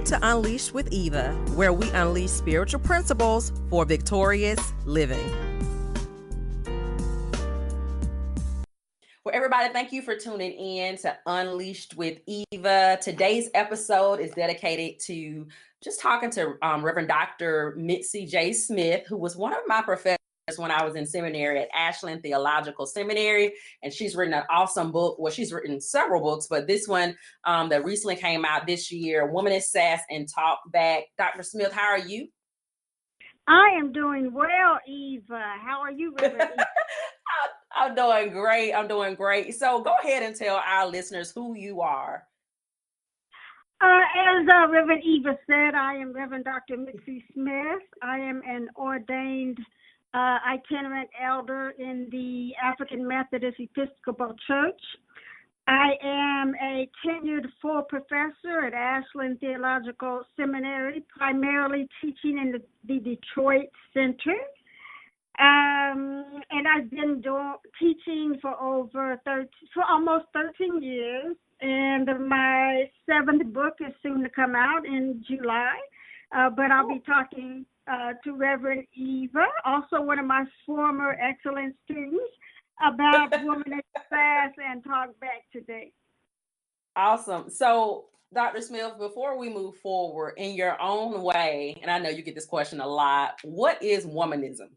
Welcome to Unleashed with Eva, where we unleash spiritual principles for victorious living. Well, everybody, thank you for tuning in to Unleashed with Eva. Today's episode is dedicated to just talking to Reverend Dr. Mitzi J. Smith, who was one of my professors when I was in seminary at Ashland Theological Seminary, and she's written an awesome book. Well, she's written several books, but this one that recently came out this year, Womanist, Sass, and Talk Back. Dr. Smith, how are you? I am doing well, Eva. How are you, Reverend Eva? I'm doing great. I'm doing great. So go ahead and tell our listeners who you are. As Reverend Eva said, I am Reverend Dr. Mitzi Smith. I am an ordained itinerant elder in the African Methodist Episcopal Church. I am a tenured full professor at Ashland Theological Seminary, primarily teaching in the Detroit Center. And I've been teaching for almost 13 years. And my 7th book is soon to come out in July. But I'll be talking to Reverend Eva, also one of my former excellent students, about Womanist, Sass, and Talk Back today. Awesome. So, Dr. Smith, before we move forward, in your own way, and I know you get this question a lot, what is womanism?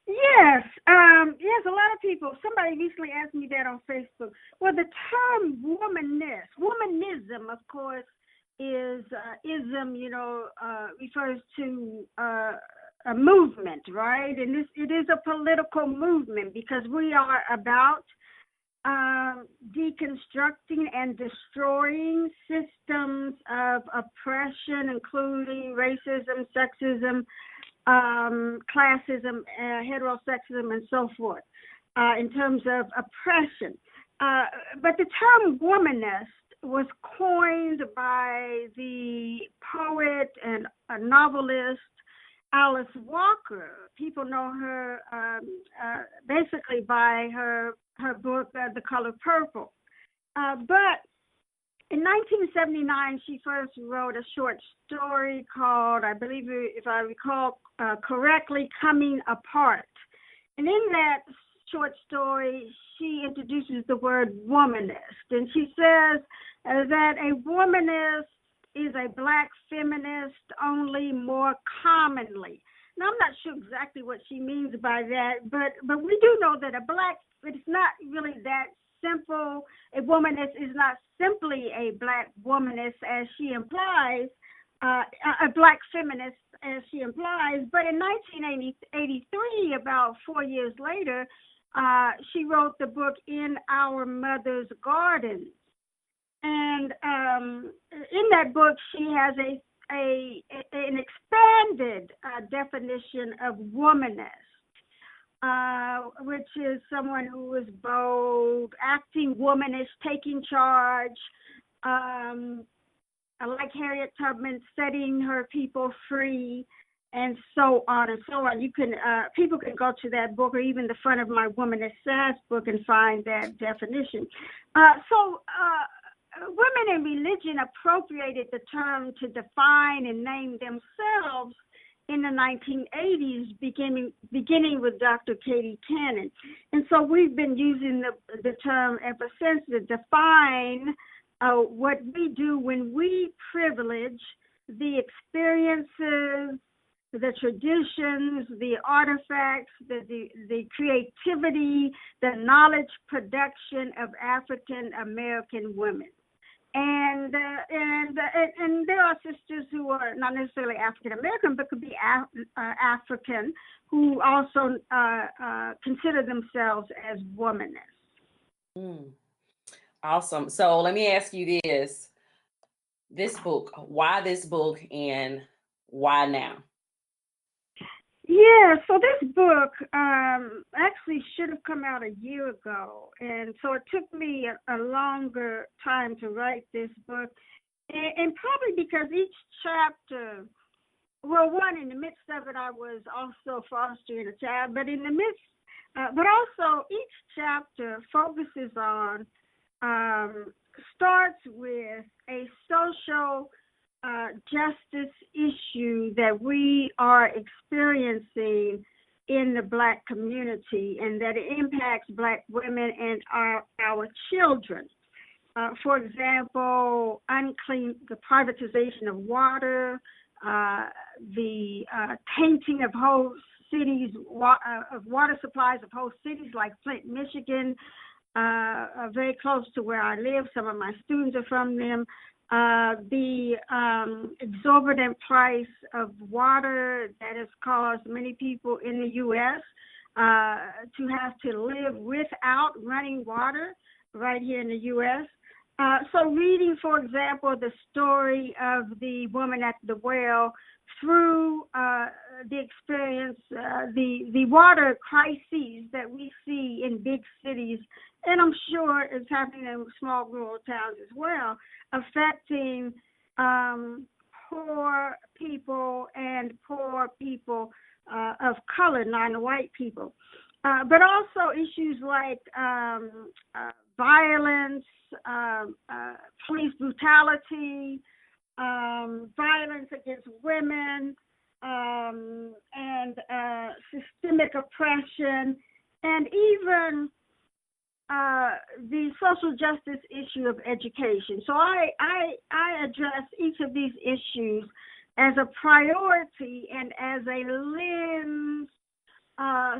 Yes, a lot of people. Somebody recently asked me that on Facebook. Well, the term womanism, of course, is ism. Refers to a movement, right? And it is a political movement because we are about deconstructing and destroying systems of oppression, including racism, sexism, classism, heterosexism, and so forth, in terms of oppression. But the term womanist was coined by the poet and a novelist Alice Walker. People know her basically by her book, The Color Purple. But in 1979, she first wrote a short story called, I believe, if I recall correctly, Coming Apart. And in that short story, she introduces the word womanist. And she says that a womanist is a black feminist, only more commonly. Now, I'm not sure exactly what she means by that, but we do know that it's not really that simple. A womanist is not simply a black womanist, as she implies, a black feminist, as she implies. But in 1983, about 4 years later, she wrote the book In Our Mother's Garden. And in that book, she has an expanded definition of womanist. Which is someone who is bold, acting womanish, taking charge, like Harriet Tubman, setting her people free, and so on and so on. You can people can go to that book or even the front of my Womanist Sass book and find that definition. Women in religion appropriated the term to define and name themselves in the 1980s, beginning with Dr. Katie Cannon. And so we've been using the term ever since to define what we do when we privilege the experiences, the traditions, the artifacts, the creativity, the knowledge production of African American women. And there are sisters who are not necessarily African American, but could be African, who also consider themselves as womanists. Awesome. So let me ask you this: this book, why this book, and why now? Yeah, so this book actually should have come out a year ago, and so it took me a longer time to write this book, and probably because each chapter, well, one, in the midst of it, I was also fostering a child, but in the midst, but also each chapter focuses on, starts with a social justice issue that we are experiencing in the Black community, and that it impacts Black women and our children. For example, the privatization of water, the tainting of whole cities, of water supplies of whole cities like Flint, Michigan, very close to where I live. Some of my students are from them. The exorbitant price of water that has caused many people in the U.S. To have to live without running water right here in the U.S. So reading, for example, the story of the woman at the well through the experience, the water crises that we see in big cities, and I'm sure it's happening in small rural towns as well, affecting poor people and poor people of color, non-white people. But also issues like violence, police brutality, violence against women, and systemic oppression, and even the social justice issue of education. So I address each of these issues as a priority and as a lens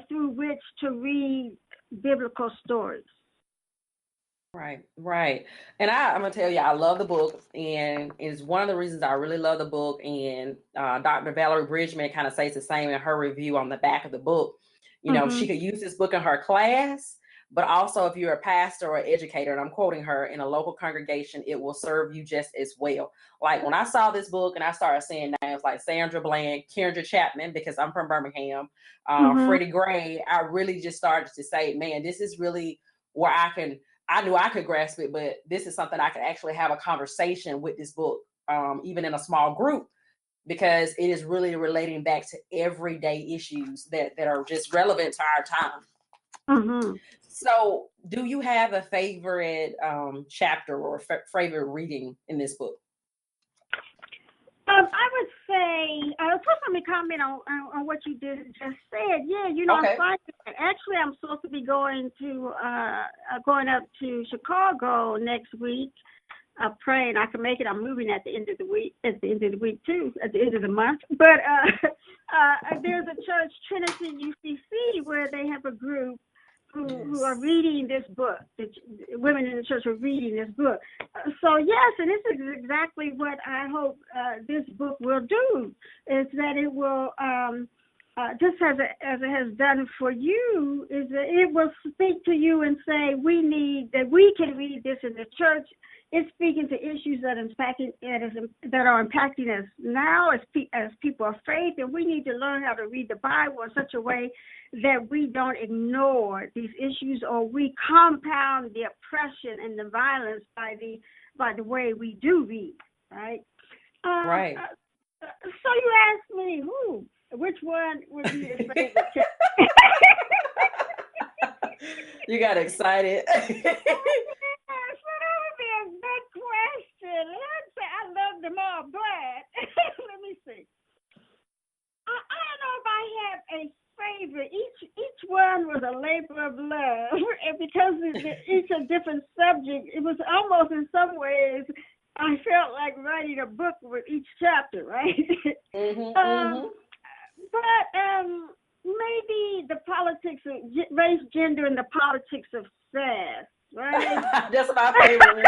through which to read biblical stories. Right. And I'm going to tell you, I love the book, and it's one of the reasons I really love the book. And Dr. Valerie Bridgman kind of says the same in her review on the back of the book. You know, she could use this book in her class, but also if you're a pastor or educator, and I'm quoting her, in a local congregation, it will serve you just as well. Like when I saw this book and I started seeing names like Sandra Bland, Kendra Chapman, because I'm from Birmingham, Freddie Gray, I really just started to say, man, this is really where I knew I could grasp it, but this is something I could actually have a conversation with this book, even in a small group, because it is really relating back to everyday issues that are just relevant to our time. So do you have a favorite chapter or favorite reading in this book? I would say, first let me comment on what you just said. Yeah, you know, okay. Actually, I'm supposed to be going up to Chicago next week. I'm praying I can make it. I'm moving at the end of the week too, at the end of the month. But there's a church, Trinity UCC, where they have a group who are reading this book. The women in the church are reading this book. So yes, and this is exactly what I hope this book will do, is that it will, just as it has done for you, is that it will speak to you and say, we can read this in the church. It's speaking to issues that are impacting us now as people of faith, and we need to learn how to read the Bible in such a way that we don't ignore these issues, or we compound the oppression and the violence by the way we do read, right? Right. So you asked me, which one would be your favorite? You got excited. Good question. I'd say I love them all, but let me see. I don't know if I have a favorite. Each one was a labor of love, and because each a different subject, it was almost in some ways I felt like writing a book with each chapter, right? But maybe the politics of race, gender, and the politics of Sass. Right. That's my favorite.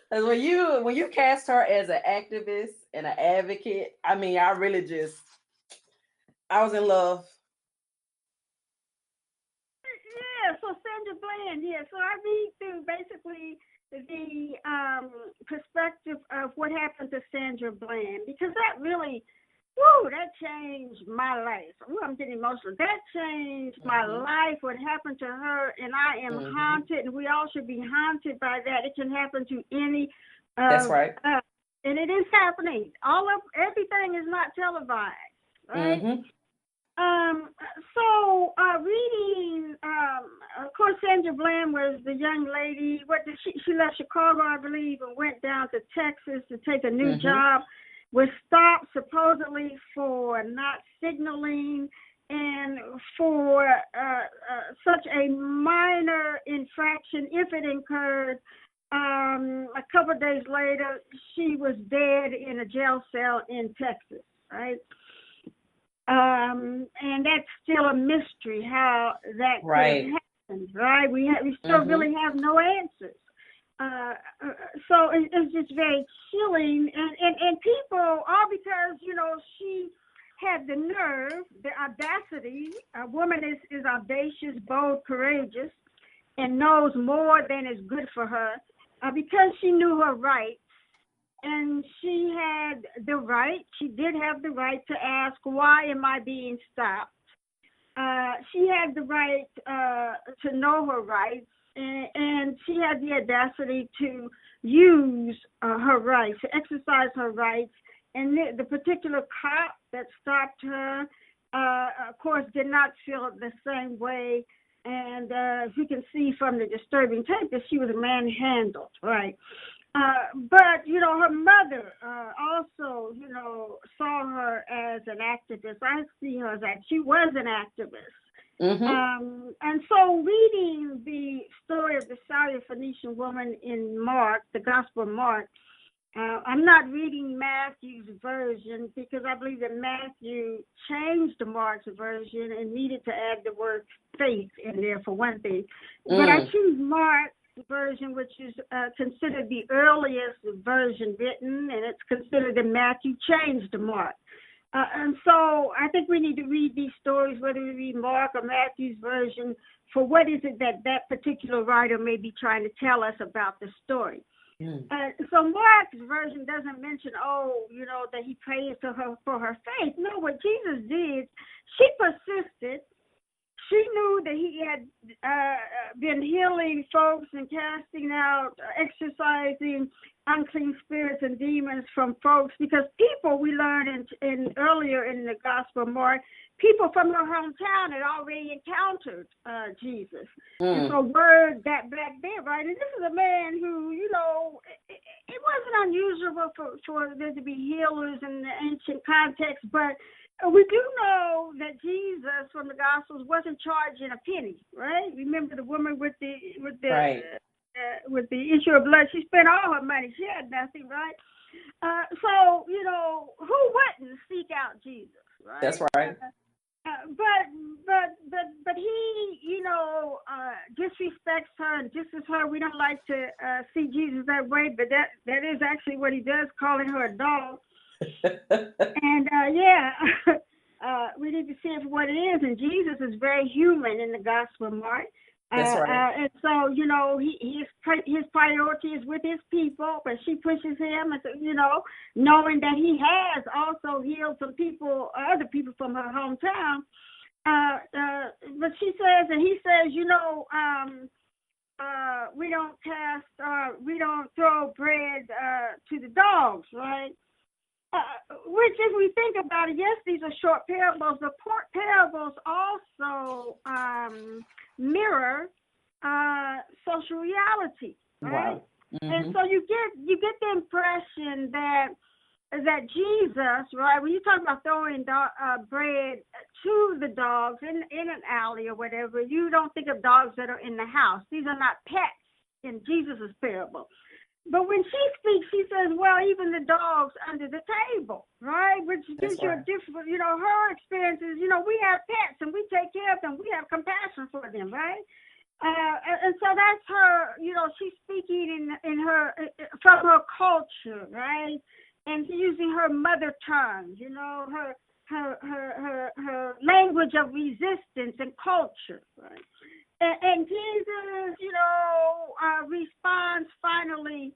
Because when you cast her as an activist and an advocate, I mean, I was in love. Yeah. So Sandra Bland. Yeah. So I read through basically the perspective of what happened to Sandra Bland, because that really, that changed my life. I'm getting emotional. That changed my life, what happened to her, and I am haunted, and we all should be haunted by that. It can happen to any. That's right. And it is happening. Everything is not televised, right? Reading, of course, Sandra Bland was the young lady. What did she left Chicago, I believe, and went down to Texas to take a new job. Was stopped supposedly for not signaling and for such a minor infraction, if it incurred. A couple of days later, she was dead in a jail cell in Texas, right? And that's still a mystery how that could have happened, right? We still really have no answers. So it's just very chilling, and people, all because, you know, she had the nerve, the audacity. A woman is audacious, bold, courageous, and knows more than is good for her, because she knew her rights. And she had the right, she did have the right to ask, why am I being stopped? She had the right to know her rights, and she had the audacity to use her rights, to exercise her rights. And the particular cop that stopped her, of course, did not feel the same way. And as you can see from the disturbing tape, that she was manhandled, right? But, you know, her mother also, you know, saw her as an activist. I see her as that. She was an activist. And so reading the story of the Syrophoenician woman in Mark, the Gospel of Mark, I'm not reading Matthew's version because I believe that Matthew changed Mark's version and needed to add the word faith in there for one thing. But I choose Mark's version, which is considered the earliest version written, and it's considered that Matthew changed Mark. And so I think we need to read these stories, whether we read Mark or Matthew's version, for what is it that particular writer may be trying to tell us about the story. So Mark's version doesn't mention, you know, that he praised her for her faith. No, what Jesus did, she persisted. She knew that he had been healing folks and casting out, exorcising unclean spirits and demons from folks, because people, we learned in earlier in the Gospel of Mark, people from her hometown had already encountered Jesus. And so word got back there, right? And this is a man who, you know, it wasn't unusual for there to be healers in the ancient context, but we do know that Jesus from the Gospels wasn't charging a penny, right? Remember the woman with the issue of blood? She spent all her money. She had nothing, right? So, you know, who wouldn't seek out Jesus, right? That's right. But he, you know, disrespects her and disses her. We don't like to see Jesus that way, but that is actually what he does, calling her a dog. And we need to see it for what it is. And Jesus is very human in the Gospel of Mark. That's right. And so, you know, his priority is with his people, but she pushes him, and so, you know, knowing that he has also healed some people, other people from her hometown. But she says, and he says, you know, we don't throw bread to the dogs, right? Which, if we think about it, yes, these are short parables. The parables also mirror social reality, right? Wow. And so you get the impression that Jesus, right, when you talk about throwing bread to the dogs in an alley or whatever, you don't think of dogs that are in the house. These are not pets in Jesus's parable. But when she speaks, she says, well, even the dogs under the table, right? Which gives you a different, you know, her experiences, you know, we have pets and we take care of them. We have compassion for them, right? And so that's her, you know, she's speaking in her, from her culture, right? And using her mother tongue, you know, her language of resistance and culture, right? And Jesus, you know, responds finally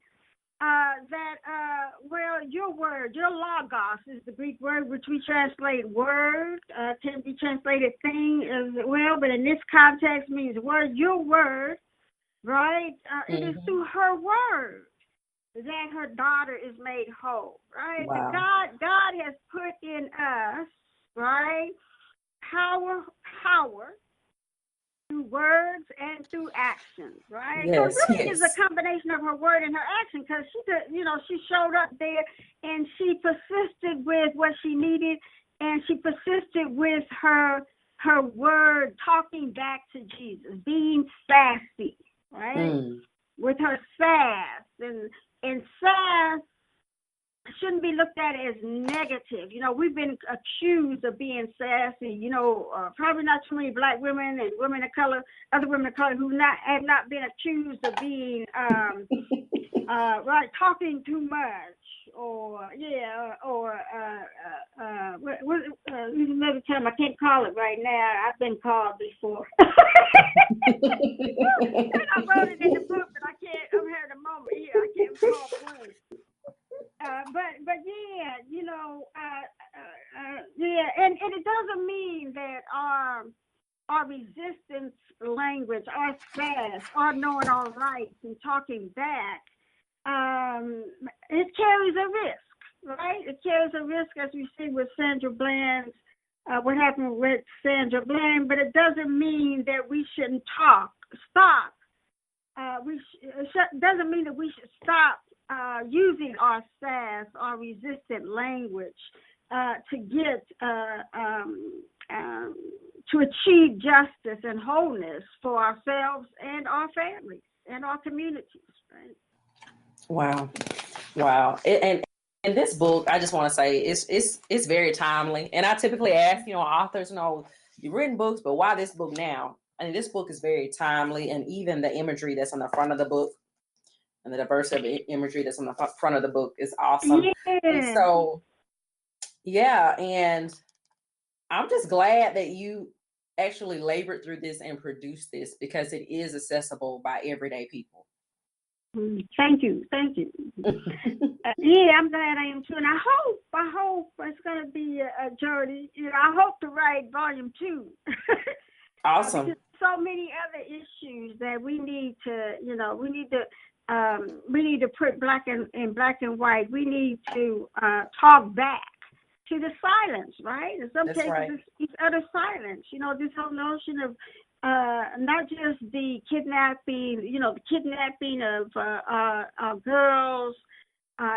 well, your word, your logos is the Greek word, which we translate word, can be translated thing as well, but in this context means word, your word, right? It is through her word that her daughter is made whole, right? Wow. God has put in us, right, power through words and through actions, right? Yes, So it really is a yes. combination of her word and her action, because she showed up there and she persisted with what she needed, and she persisted with her word, talking back to Jesus, being sassy, right? With her sass, and sass shouldn't be looked at as negative. We've been accused of being sassy. Probably not too many black women and women of color, other women of color who have not been accused of being right, talking too much, or another term I can't call it right now. I've been called before. And I wrote it in the book, but I can't. I'm having a moment here. I can't recall the words. But yeah, and it doesn't mean that our resistance language, our sass, our knowing our rights and talking back, it carries a risk, right? It carries a risk, as we see with Sandra Bland's, what happened with Sandra Bland, but it doesn't mean that we shouldn't stop. It doesn't mean that we should stop using our sass, our resistant language, to get to achieve justice and wholeness for ourselves and our families and our communities. Right? Wow. And this book, I just want to say, it's very timely. And I typically ask, authors, you've written books, but why this book now? And this book is very timely, and even the imagery that's on the front of the book and the diversity of imagery that's on the front of the book is awesome. Yeah. And so, yeah, and I'm just glad that you actually labored through this and produced this, because it is accessible by everyday people. Thank you. Yeah, I'm glad I am too, and I hope it's going to be a journey. I hope to write volume 2. Awesome. So many other issues that we need to, we need to put in black and white. We need to talk back to the silence, right? In some cases, right. It's utter silence. This whole notion of not just the kidnapping, the kidnapping of girls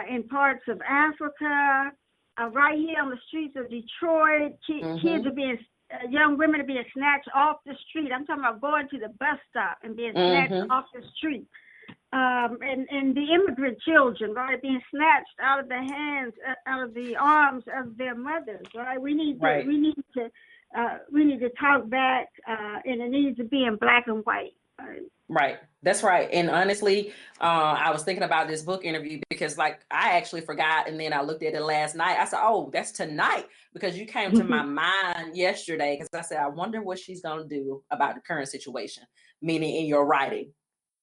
in parts of Africa, right here on the streets of Detroit. Kids are being, young women are being snatched off the street. I'm talking about going to the bus stop and being snatched off the street. And the immigrant children, right, being snatched out of the hands, out of the arms of their mothers, right? We need to talk back, and it needs to be in black and white. Right. That's right. And honestly, I was thinking about this book interview because, I actually forgot, and then I looked at it last night. I said, "Oh, that's tonight," because you came to my mind yesterday. Because I said, "I wonder what she's going to do about the current situation," meaning in your writing.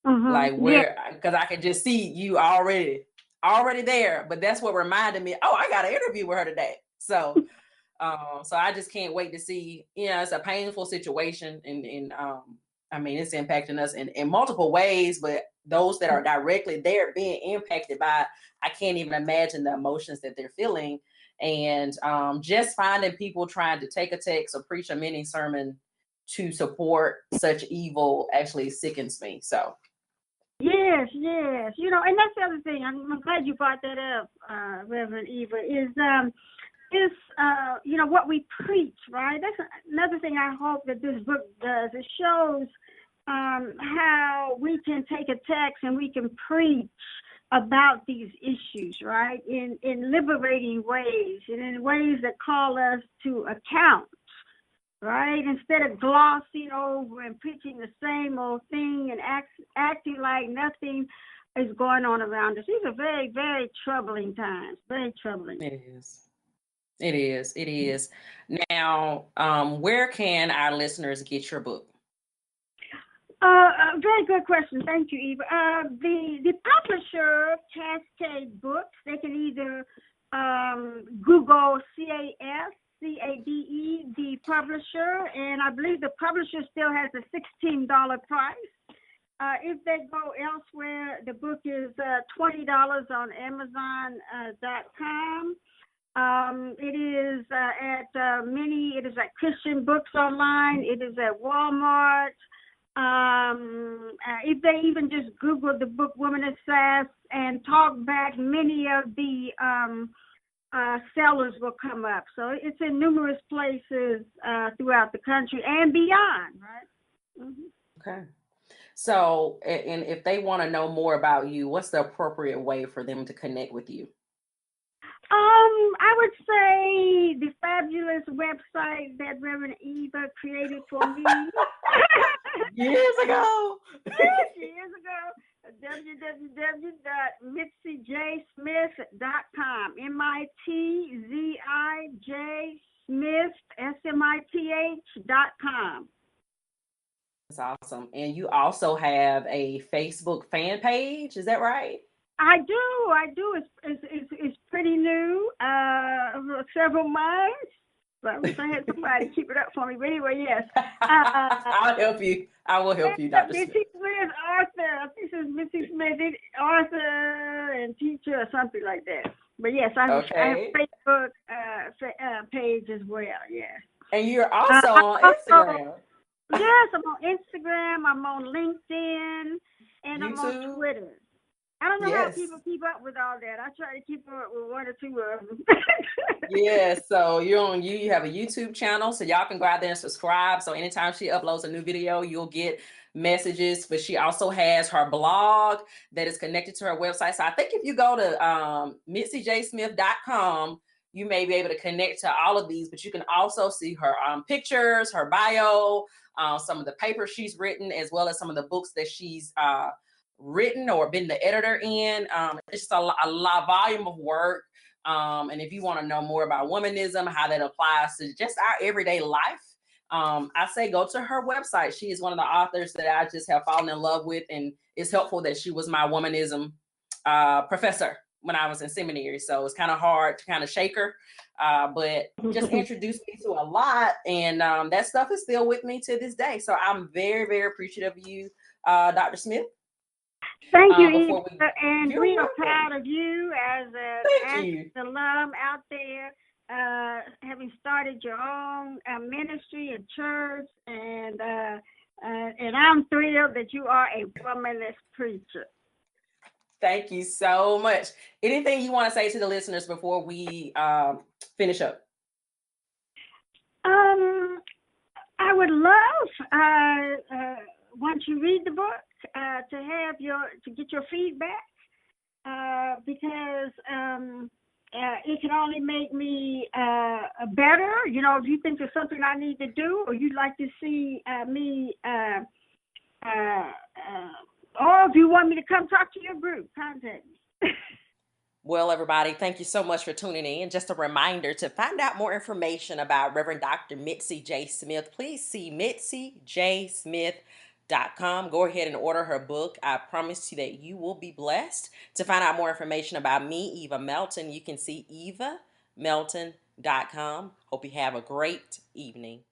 Because I could just see you already there. But that's what reminded me, I got an interview with her today. So, so I just can't wait to see. It's a painful situation, and I mean, it's impacting us in multiple ways. But those that are directly there being impacted by it, I can't even imagine the emotions that they're feeling. And just finding people trying to take a text or preach a mini sermon to support such evil actually sickens me. So. Yes. And that's the other thing. I'm glad you brought that up, Reverend Eva, is what we preach, right? That's another thing I hope that this book does. It shows how we can take a text and we can preach about these issues, right? In liberating ways, and in ways that call us to account. Right? Instead of glossing over and preaching the same old thing and acting like nothing is going on around us. These are very, very troubling times. Very troubling. It is. Now, where can our listeners get your book? Very good question. Thank you, Eva. The publisher, Cascade Books, they can either Google CAS, CADE, the publisher, and I believe the publisher still has a $16 price. If they go elsewhere, the book is $20 on Amazon.com. It is it is at Christian Books Online. It is at Walmart. If they even just Google the book Womanist, Sass and talk back, many of the sellers will come up. So it's in numerous places throughout the country and beyond, right? Mm-hmm. Okay. So, and if they want to know more about you, what's the appropriate way for them to connect with you? I would say the fabulous website that Reverend Eva created for me years ago. years ago, www.mitzijsmith.com. MITZIJ Smith, SMITH.com. That's awesome. And you also have a Facebook fan page, is that right? I do. It's pretty new. Several months. But I wish I had somebody keep it up for me. But anyway, yes. I'll help you. I will help you, Dr. Smith. Mitzi Smith, author. I think it's Mitzi Smith, author and teacher or something like that. But yes, I have a Facebook page as well. Yes. And you're also on Instagram. Yes, I'm on Instagram. I'm on LinkedIn, and YouTube. I'm on Twitter. I don't know how people keep up with all that. I try to keep up with one or two of them. So you have a YouTube channel, so y'all can go out there and subscribe. So anytime she uploads a new video, you'll get messages. But she also has her blog that is connected to her website. So I think if you go to MitziJSmith.com, you may be able to connect to all of these, but you can also see her pictures, her bio, some of the papers she's written, as well as some of the books that she's written or been the editor in. It's just a volume of work. And if you want to know more about womanism, how that applies to just our everyday life, I say go to her website. She is one of the authors that I just have fallen in love with, and it's helpful that she was my womanism professor when I was in seminary. So it's kind of hard to kind of shake her, but just introduced me to a lot, and that stuff is still with me to this day. So I'm very, very appreciative of you, Dr. Smith. Thank you, Eva, and we are proud of you as an alum out there, having started your own ministry and church, and I'm thrilled that you are a womanist preacher. Thank you so much. Anything you want to say to the listeners before we finish up? I would love, once you read the book, to get your feedback, because it can only make me better. You know, if you think there's something I need to do, or you'd like to see me, or if you want me to come talk to your group, contact me. Well, everybody, thank you so much for tuning in. Just a reminder, to find out more information about Reverend Dr. Mitzi J. Smith, please see MitziJSmith.com. Go ahead and order her book. I promise you that you will be blessed. To find out more information about me, Eva Melton, you can see EvaMelton.com. Hope you have a great evening.